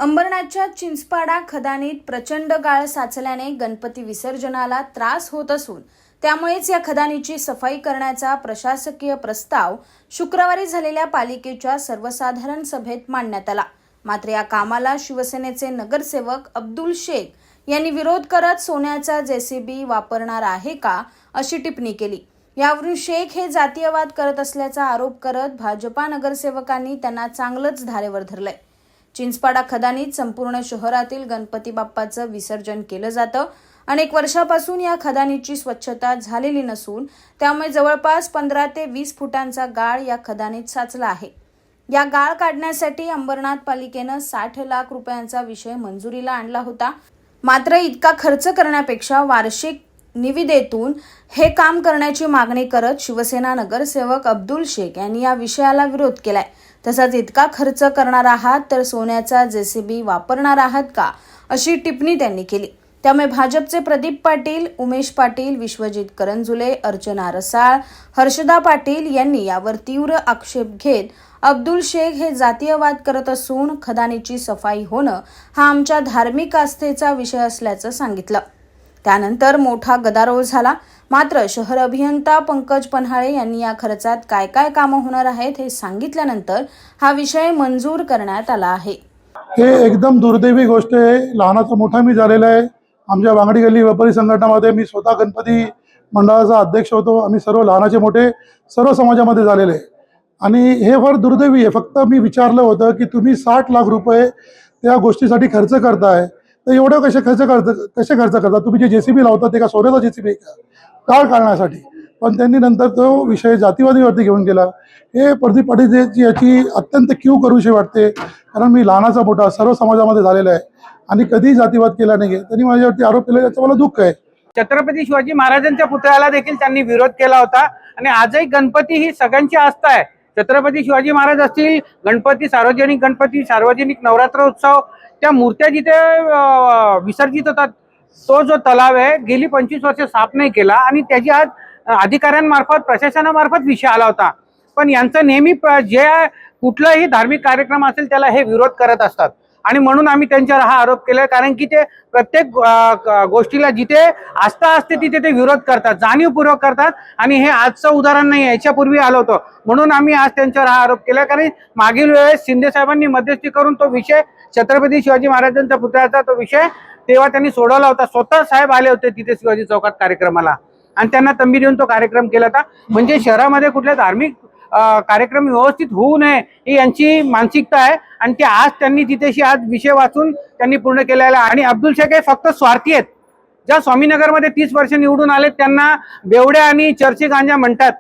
अंबरनाथच्या चिंचपाडा खदानीत प्रचंड गाळ साचल्याने गणपती विसर्जनाला त्रास होत असून त्यामुळेच या खदानीची सफाई करण्याचा प्रशासकीय प्रस्ताव शुक्रवारी झालेल्या पालिकेच्या सर्वसाधारण सभेत मांडण्यात आला। मात्र या कामाला शिवसेनेचे नगरसेवक अब्दुल शेख यांनी विरोध करत सोन्याचा जेसीबी वापरणार आहे का अशी टिप्पणी केली। यावरून शेख हे जातीयवाद करत असल्याचा आरोप करत भाजपा नगरसेवकांनी त्यांना चांगलंच धारेवर धरलंय। चिंचपाडा खदानीत संपूर्ण शहरातील गणपती बाप्पाचं विसर्जन केलं जातं। अनेक वर्षापासून या खदानीची स्वच्छता झालेली नसून त्यामुळे जवळपास 15 ते 20 फुटांचा गाळ या खदानीत साचला आहे। या गाळ काढण्यासाठी अंबरनाथ पालिकेनं 60 लाख रुपयांचा विषय मंजुरीला आणला होता। मात्र इतका खर्च करण्यापेक्षा वार्षिक निविदेतून हे काम करण्याची मागणी करत शिवसेना नगरसेवक अब्दुल शेख यांनी या विषयाला विरोध केलाय। तसंच इतका खर्च करणार आहात तर सोन्याचा जेसीबी वापरणार आहात का अशी टिप्पणी त्यांनी केली। त्यामुळे भाजपचे प्रदीप पाटील, उमेश पाटील, विश्वजित करंजुले, अर्चना रसाळ, हर्षदा पाटील यांनी यावर तीव्र आक्षेप घेत अब्दुल शेख हे जातीयवाद करत असून खदानीची सफाई होणं हा आमच्या धार्मिक आस्थेचा विषय असल्याचं सांगितलं। त्यानंतर मोठा गदारोळ झाला। मात्र शहर अभियंता पंकज पन्हाळे यांनी या खर्चात काय काय कामं होणार आहेत हे सांगितल्यानंतर हा विषय मंजूर करण्यात आला आहे। हे एकदम दुर्दैवी गोष्ट आहे। लहानाचा मोठा मी झालेला आहे। आमच्या वांगडी गल्ली व्यापारी संघटनामध्ये मी स्वतः गणपती मंडळाचा अध्यक्ष होतो। आम्ही सर्व लहानाचे मोठे सर्व समाजामध्ये झालेले आहे आणि हे फार दुर्दैवी आहे। फक्त मी विचारलं होतं की तुम्ही 60 लाख रुपये त्या गोष्टीसाठी खर्च करताय तर एवढं कसे खर्च करता तुम्ही जे जेसीबी लावता ते का सोन्याचा जेसीबी आहे का गाळ काढण्यासाठी? पण त्यांनी नंतर तो विषय जातीवादीवरती घेऊन गेला। हे प्रदीप पाटील याची अत्यंत कीव करूशी वाटते, कारण मी लहानाचा मोठा सर्व समाजामध्ये झालेला आहे आणि कधी जातीवाद केला नाही। त्यांनी माझ्यावरती आरोप केला, याचं मला दुःख आहे। छत्रपती शिवाजी महाराजांच्या पुतळ्याला देखील त्यांनी विरोध केला होता आणि आजही गणपती ही सगळ्यांची आस्था आहे। छत्रपती शिवाजी महाराज असतील, गणपती, सार्वजनिक नवरात्र उत्सव, त्या मूर्त्या जिथे विसर्जित होतात तो जो तलाव आहे गेली 25 वर्ष साफ नाही केला आणि त्याची आज अधिकाऱ्यांमार्फत प्रशासनामार्फत विषय आला होता। पण यांचं नेहमी जे कुठलाही धार्मिक कार्यक्रम असेल त्याला हे विरोध करत असतात आणि म्हणून आम्ही त्यांच्यावर हा आरोप केला, कारण की ते प्रत्येक गोष्टीला जिथे आस्था असते तिथे ते विरोध करतात, जाणीवपूर्वक करतात आणि हे आजचं उदाहरण नाही, याच्यापूर्वी आलं होतं। म्हणून आम्ही आज त्यांच्यावर हा आरोप केला, कारण मागील वेळेस शिंदे साहेबांनी मध्यस्थी करून तो विषय छत्रपती शिवाजी महाराजांच्या पुतळ्याचा तो विषय तेव्हा त्यांनी सोडवला होता। स्वतः साहेब आले होते तिथे शिवाजी चौकात कार्यक्रमाला आणि त्यांना तंबी देऊन तो कार्यक्रम केला होता। म्हणजे शहरामध्ये कुठल्या धार्मिक कार्यक्रम व्यवस्थित होऊ नये ही यांची मानसिकता आहे आणि ते आज त्यांनी तिथेशी आज विषय वाचून त्यांनी पूर्ण केलेला। आणि अब्दुल शेख हे फक्त स्वार्थी आहेत। ज्या स्वामीनगरमध्ये 30 वर्ष निवडून आले त्यांना बेवड्या आणि चर्ची गांजा म्हणतात,